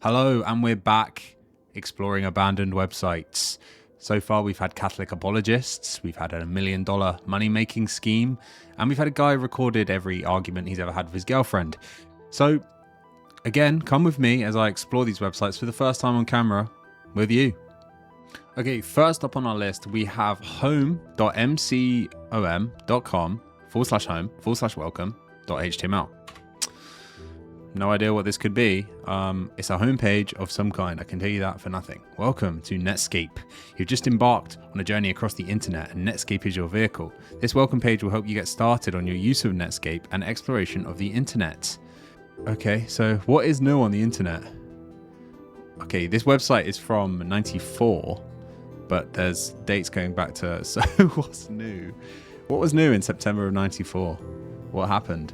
Hello, and we're back exploring abandoned websites. So far, we've had Catholic apologists, we've had a $1 million money-making scheme, and we've had a guy who recorded every argument he's ever had with his girlfriend. So, again, come with me as I explore these websites for the first time on camera with you. Okay, first up on our list, we have home.mcom.com/home/welcome.html. No idea what this could be. It's a homepage of some kind. I can tell you that for nothing. Welcome to Netscape. You've just embarked on a journey across the internet, and Netscape is your vehicle. This welcome page will help you get started on your use of Netscape and exploration of the internet. Okay, so what is new on the internet? Okay, this website is from 94, but there's dates going back to... So what's new? What was new in September of 94? What happened?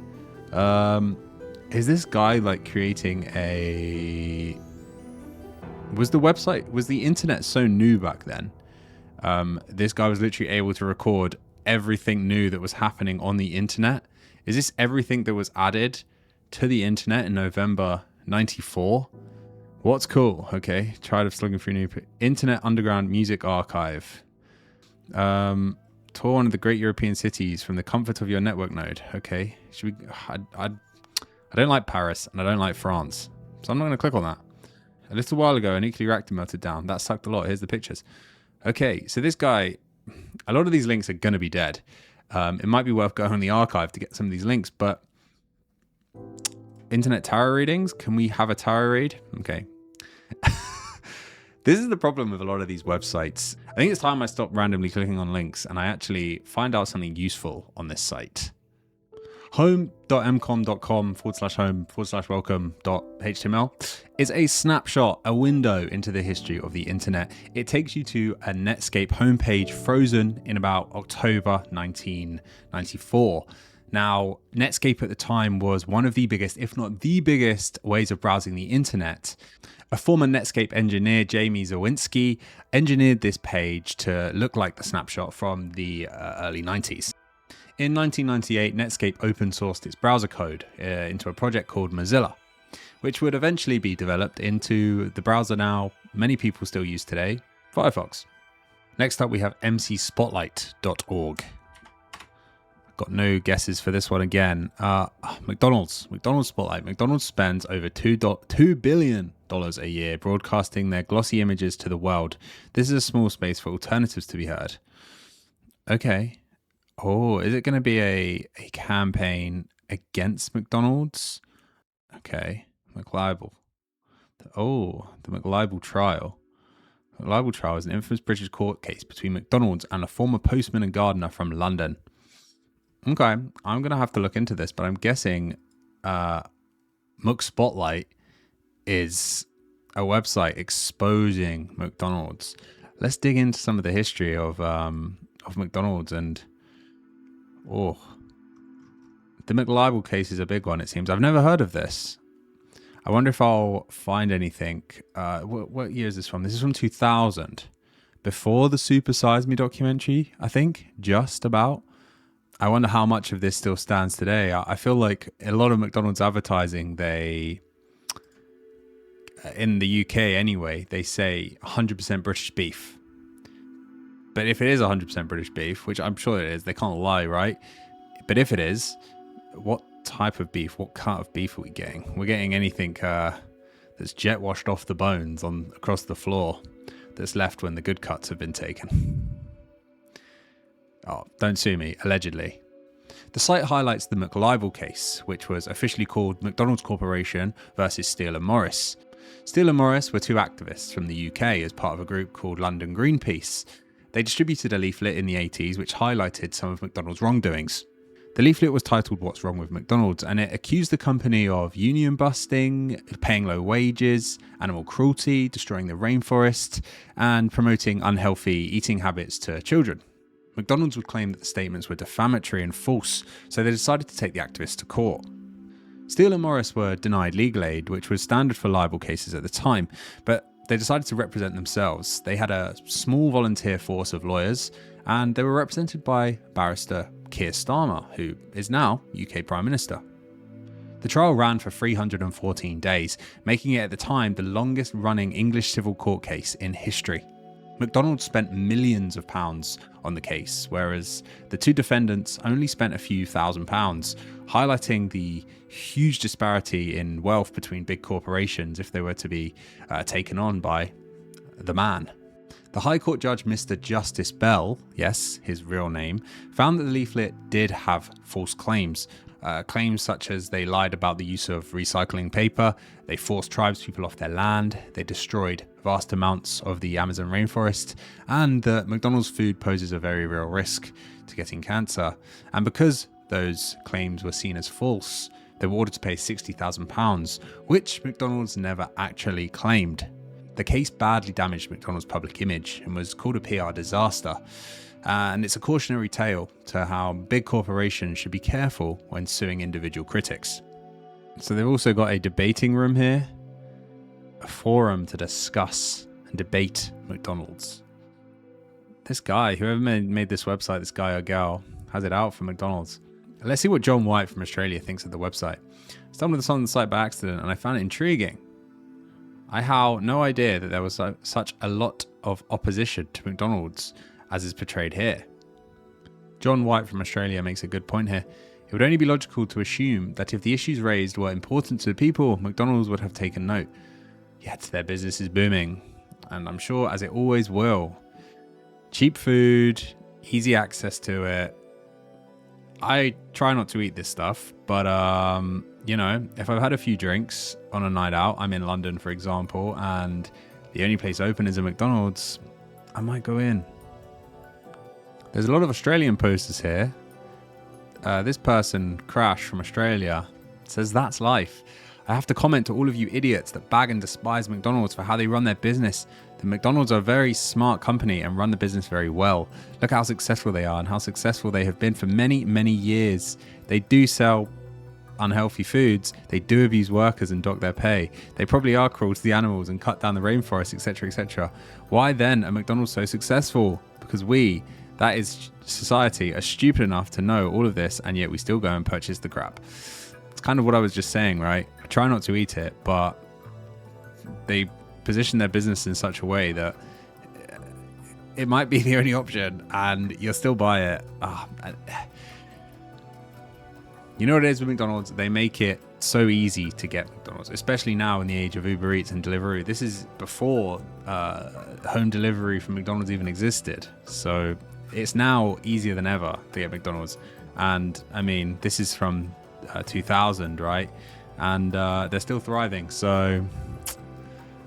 Is this guy like creating a... Was the internet so new back then? This guy was literally able to record everything new that was happening on the internet. Is this everything that was added to the internet in November 94? What's cool? Okay, tried of slugging through new... Internet Underground Music Archive. Tour one of the great European cities from the comfort of your network node. Okay, should we... I don't like Paris, and I don't like France, so I'm not going to click on that. A little while ago, a nuclear reactor melted down. That sucked a lot. Here's the pictures. Okay, so this guy, a lot of these links are going to be dead. It might be worth going on the archive to get some of these links, but internet tarot readings? Can we have a tarot read? Okay. This is the problem with a lot of these websites. I think it's time I stop randomly clicking on links and I actually find out something useful on this site. home.mcom.com/home/welcome.html is a snapshot, a window into the history of the internet. It takes you to a Netscape homepage frozen in about October 1994. Now, Netscape at the time was one of the biggest, if not the biggest, ways of browsing the internet. A former Netscape engineer, Jamie Zawinski, engineered this page to look like the snapshot from the early 90s. In 1998, Netscape open sourced its browser code into a project called Mozilla, which would eventually be developed into the browser now many people still use today, Firefox. Next up, we have mcspotlight.org. Got no guesses for this one again. McDonald's Spotlight. McDonald's spends over $2 billion a year broadcasting their glossy images to the world. This is a small space for alternatives to be heard. Okay. Oh, is it going to be a campaign against McDonald's? Okay. McLibel. The McLibel trial. McLibel trial is an infamous British court case between McDonald's and a former postman and gardener from London. Okay, I'm going to have to look into this, but I'm guessing McSpotlight is a website exposing McDonald's. Let's dig into some of the history of McDonald's and... Oh, the McLibel case is a big one, it seems. I've never heard of this. I wonder if I'll find anything. What year is this from? This is from 2000. Before the Super Size Me documentary, I think. Just about. I wonder how much of this still stands today. I feel like a lot of McDonald's advertising, in the UK anyway, they say 100% British beef. But if it is 100% British beef, which I'm sure it is, they can't lie, right? But if it is, what type of beef, what cut of beef are we getting? We're getting anything that's jet washed off the bones across the floor that's left when the good cuts have been taken. Oh, don't sue me, allegedly. The site highlights the McLibel case, which was officially called McDonald's Corporation versus Steele and Morris. Steele and Morris were two activists from the UK as part of a group called London Greenpeace. They distributed a leaflet in the 80s which highlighted some of McDonald's wrongdoings. The leaflet was titled What's Wrong with McDonald's, and it accused the company of union busting, paying low wages, animal cruelty, destroying the rainforest, and promoting unhealthy eating habits to children. McDonald's would claim that the statements were defamatory and false, so they decided to take the activists to court. Steele and Morris were denied legal aid, which was standard for libel cases at the time, but they decided to represent themselves. They had a small volunteer force of lawyers, and they were represented by barrister Keir Starmer, who is now UK Prime Minister. The trial ran for 314 days, making it at the time the longest running English civil court case in history. McDonald's spent millions of pounds on the case, whereas the two defendants only spent a few £1,000s, highlighting the huge disparity in wealth between big corporations if they were to be taken on by the man. The High Court judge, Mr. Justice Bell, yes, his real name, found that the leaflet did have false claims. Claims such as they lied about the use of recycling paper, they forced tribespeople off their land, they destroyed vast amounts of the Amazon rainforest, and that McDonald's food poses a very real risk to getting cancer. And because those claims were seen as false, they were ordered to pay £60,000, which McDonald's never actually claimed. The case badly damaged McDonald's public image and was called a PR disaster. And it's a cautionary tale to how big corporations should be careful when suing individual critics. So they've also got a debating room here, a forum to discuss and debate McDonald's. This guy, whoever made this website, this guy or gal, has it out for McDonald's. Let's see what John White from Australia thinks of the website. I stumbled on the site by accident and I found it intriguing. I had no idea that there was such a lot of opposition to McDonald's as is portrayed here. John White from Australia makes a good point here. It would only be logical to assume that if the issues raised were important to the people, McDonald's would have taken note. Yet their business is booming, and I'm sure as it always will. Cheap food, easy access to it. I try not to eat this stuff, but you know, if I've had a few drinks on a night out, I'm in London for example, and the only place open is a McDonald's, I might go in. There's a lot of Australian posters here. This person, Crash from Australia, says that's life. I have to comment to all of you idiots that bag and despise McDonald's for how they run their business. The McDonald's are a very smart company and run the business very well. Look how successful they are and how successful they have been for many, many years. They do sell unhealthy foods. They do abuse workers and dock their pay. They probably are cruel to the animals and cut down the rainforest, etc., etc. Why then are McDonald's so successful? Because we, that is society, are stupid enough to know all of this, and yet we still go and purchase the crap. It's kind of what I was just saying, right? I try not to eat it, but they position their business in such a way that it might be the only option and you'll still buy it. You know what it is with McDonald's? They make it so easy to get McDonald's, especially now in the age of Uber Eats and Deliveroo. This is before home delivery from McDonald's even existed. So it's now easier than ever to get McDonald's. And I mean, this is from 2000, right? And they're still thriving. So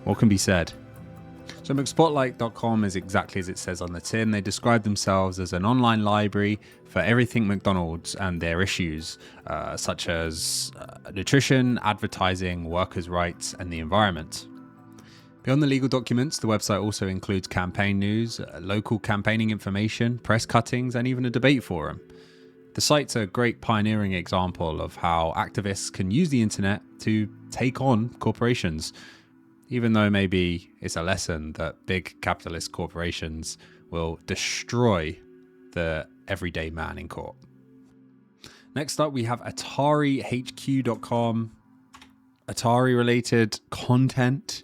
what can be said? So McSpotlight.com is exactly as it says on the tin. They describe themselves as an online library for everything McDonald's and their issues, such as nutrition, advertising, workers' rights, and the environment. Beyond the legal documents, the website also includes campaign news, local campaigning information, press cuttings, and even a debate forum. The site's a great pioneering example of how activists can use the internet to take on corporations, even though maybe it's a lesson that big capitalist corporations will destroy the everyday man in court. Next up, we have AtariHQ.com, Atari-related content.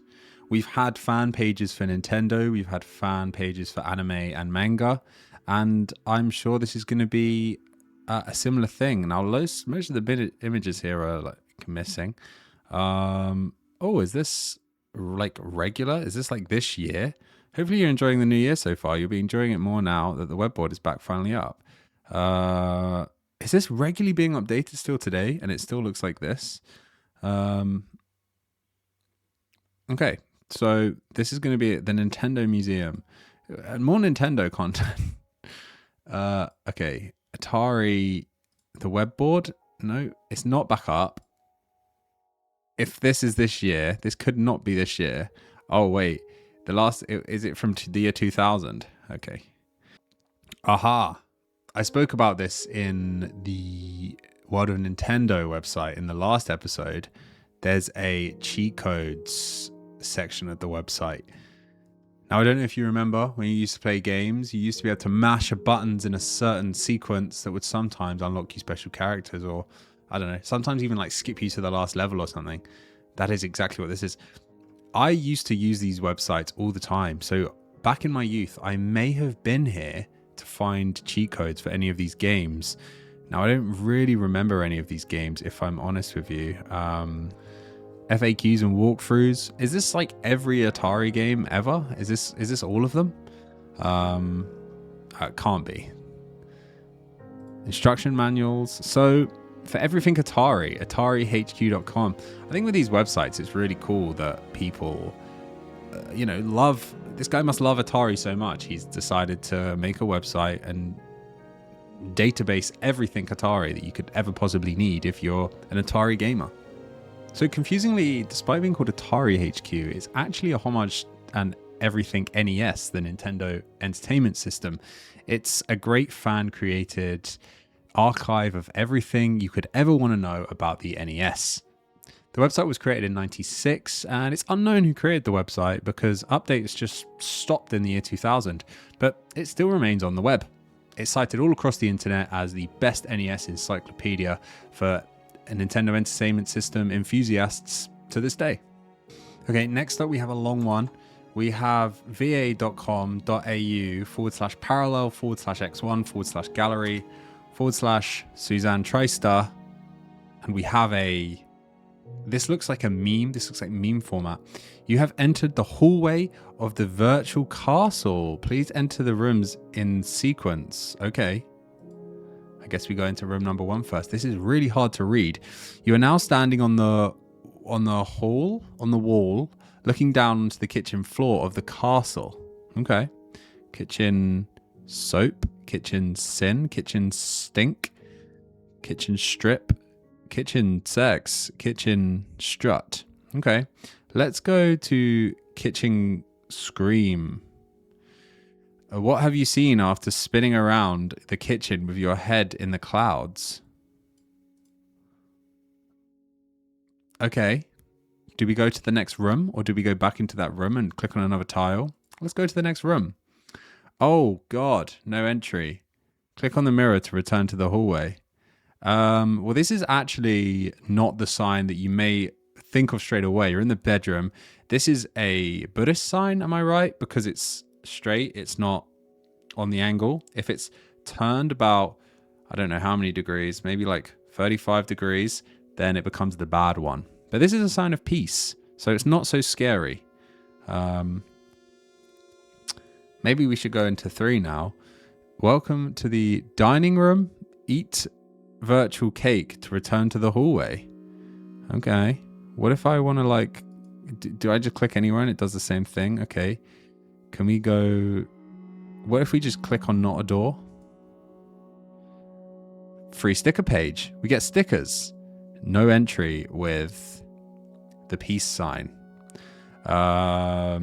We've had fan pages for Nintendo, we've had fan pages for anime and manga, and I'm sure this is going to be a similar thing. Now, most of the images here are like missing. Oh, is this like regular? Is this like this year? Hopefully you're enjoying the new year so far. You'll be enjoying it more now that the webboard is back finally up. Is this regularly being updated still today? And it still looks like this. Okay, so this is going to be the Nintendo Museum. And more Nintendo content. Okay, Atari, the webboard. No, it's not back up. If this is this year, this could not be this year. Oh, wait. Is it from the year 2000? Okay. Aha. I spoke about this in the World of Nintendo website in the last episode. There's a cheat codes section of the website. Now, I don't know if you remember when you used to play games, you used to be able to mash buttons in a certain sequence that would sometimes unlock you special characters or I don't know, sometimes even like skip you to the last level or something. That is exactly what this is. I used to use these websites all the time. So back in my youth, I may have been here to find cheat codes for any of these games. Now, I don't really remember any of these games, if I'm honest with you. FAQs and walkthroughs. Is this like every Atari game ever? Is this all of them? It can't be. Instruction manuals. So for everything Atari, AtariHQ.com. I think with these websites, it's really cool that people, love. This guy must love Atari so much. He's decided to make a website and database everything Atari that you could ever possibly need if you're an Atari gamer. So confusingly, despite being called Atari HQ, it's actually a homage and everything NES, the Nintendo Entertainment System. It's a great fan-created archive of everything you could ever want to know about the NES. The website was created in '96, and it's unknown who created the website because updates just stopped in the year 2000, but it still remains on the web. It's cited all across the internet as the best NES encyclopedia for a Nintendo Entertainment System enthusiasts to this day. Okay, next up we have a long one. We have va.com.au/parallel/x1/gallery/Suzanne Tristar. And we have this looks like a meme. This looks like meme format. You have entered the hallway of the virtual castle. Please enter the rooms in sequence. Okay. I guess we go into room number 1 first. This is really hard to read. You are now standing on the wall, looking down onto the kitchen floor of the castle. Okay. Kitchen soap, kitchen sin, kitchen stink, kitchen strip, kitchen sex, kitchen strut. Okay. Let's go to kitchen scream. What have you seen after spinning around the kitchen with your head in the clouds? Okay. Do we go to the next room, or do we go back into that room and click on another tile? Let's go to the next room. Oh, God. No entry. Click on the mirror to return to the hallway. Well, this is actually not the sign that you may think of straight away. You're in the bedroom. This is a Buddhist sign, am I right? Because it's straight, it's not on the angle. If it's turned about, I don't know how many degrees, maybe like 35 degrees, then it becomes the bad one. But this is a sign of peace, so it's not so scary. Maybe we should go into 3 now. Welcome to the dining room. Eat virtual cake to return to the hallway. Okay. What if I want to do I just click anywhere and it does the same thing? Okay. Can we go... What if we just click on not a door? Free sticker page. We get stickers. No entry with the peace sign. I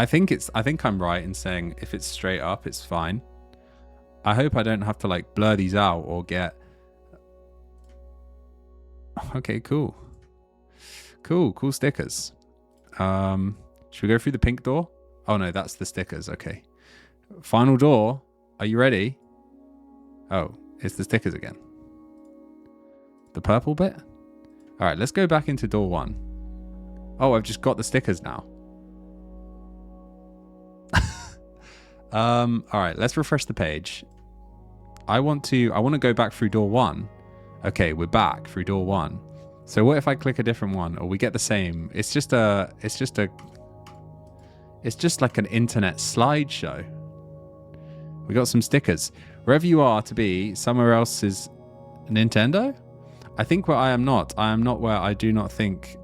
think I'm right in saying if it's straight up, it's fine. I hope I don't have to blur these out or get... Okay, cool. Cool stickers. Should we go through the pink door? Oh no, that's the stickers. Okay. Final door. Are you ready? Oh, it's the stickers again. The purple bit? All right, let's go back into door 1. Oh, I've just got the stickers now. All right, let's refresh the page. I want to go back through door 1. Okay, we're back through door 1. So what if I click a different one, or we get the same? It's just like an internet slideshow. We got some stickers. Wherever you are to be, somewhere else is Nintendo. I think where I am not where I do not think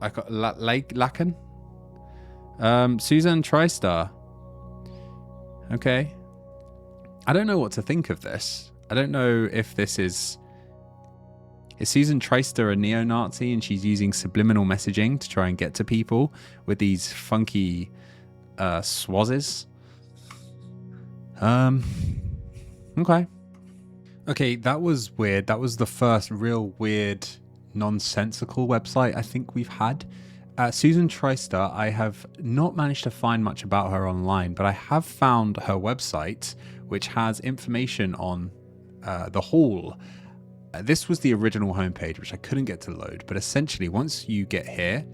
I got Lacken. Suzanne Tristar. Okay. I don't know what to think of this. I don't know if this is Susan Tristar a neo-Nazi and she's using subliminal messaging to try and get to people with these funky swazzes? Okay, that was weird. That was the first real weird, nonsensical website I think we've had. Susan Tristar, I have not managed to find much about her online, but I have found her website, which has information on the hall. This was the original homepage, which I couldn't get to load. But essentially, once you get here,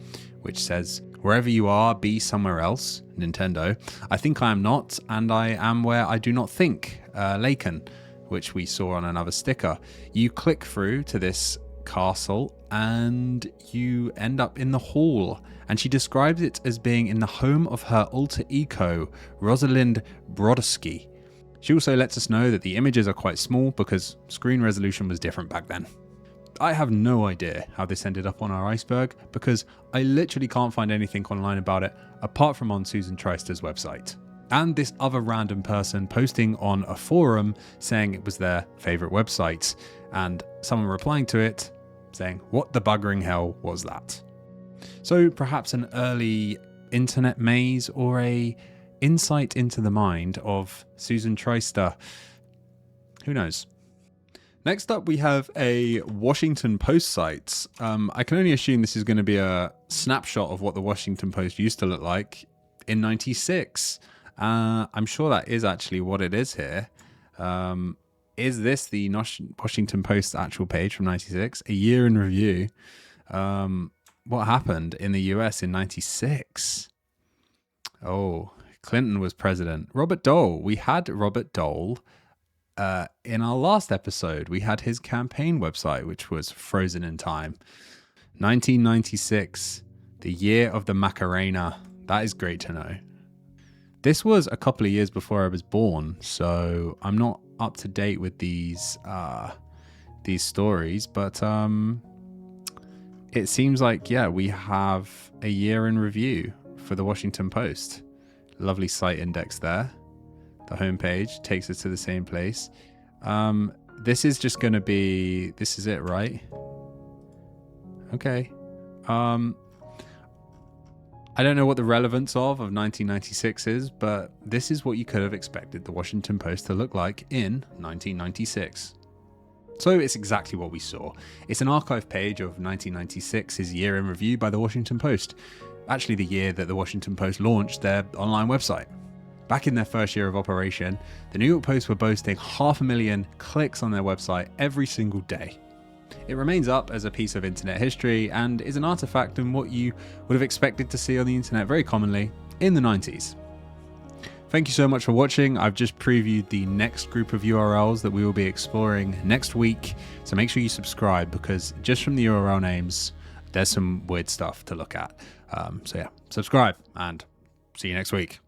which says, wherever you are, be somewhere else, Nintendo, I think I am not, and I am where I do not think, Laken, which we saw on another sticker. You click through to this castle and you end up in the hall, and she describes it as being in the home of her alter ego, Rosalind Brodowski. She also lets us know that the images are quite small because screen resolution was different back then. I have no idea how this ended up on our iceberg because I literally can't find anything online about it apart from on Susan Treister's website. And this other random person posting on a forum saying it was their favorite website, and someone replying to it saying, what the buggering hell was that? So perhaps an early internet maze or a insight into the mind of Susan Treister. Who knows? Next up, we have a Washington Post site. I can only assume this is going to be a snapshot of what the Washington Post used to look like in '96. I'm sure that is actually what it is here. Is this the Washington Post actual page from '96? A year in review. What happened in the US in '96? Oh, Clinton was president. Robert Dole. We had Robert Dole. In our last episode, we had his campaign website, which was frozen in time. 1996, the year of the Macarena. That is great to know. This was a couple of years before I was born, so I'm not up to date with these stories, but it seems like, yeah, we have a year in review for the Washington Post. Lovely site index there. The homepage takes us to the same place. This is just going to be... This is it, right? Okay. I don't know what the relevance of 1996 is, but this is what you could have expected the Washington Post to look like in 1996. So it's exactly what we saw. It's an archive page of 1996's year in review by the Washington Post. Actually, the year that the Washington Post launched their online website. Back in their first year of operation, the New York Post were boasting 500,000 clicks on their website every single day. It remains up as a piece of internet history and is an artifact in what you would have expected to see on the internet very commonly in the 90s. Thank you so much for watching. I've just previewed the next group of URLs that we will be exploring next week, so make sure you subscribe because just from the URL names, there's some weird stuff to look at. So yeah, subscribe and see you next week.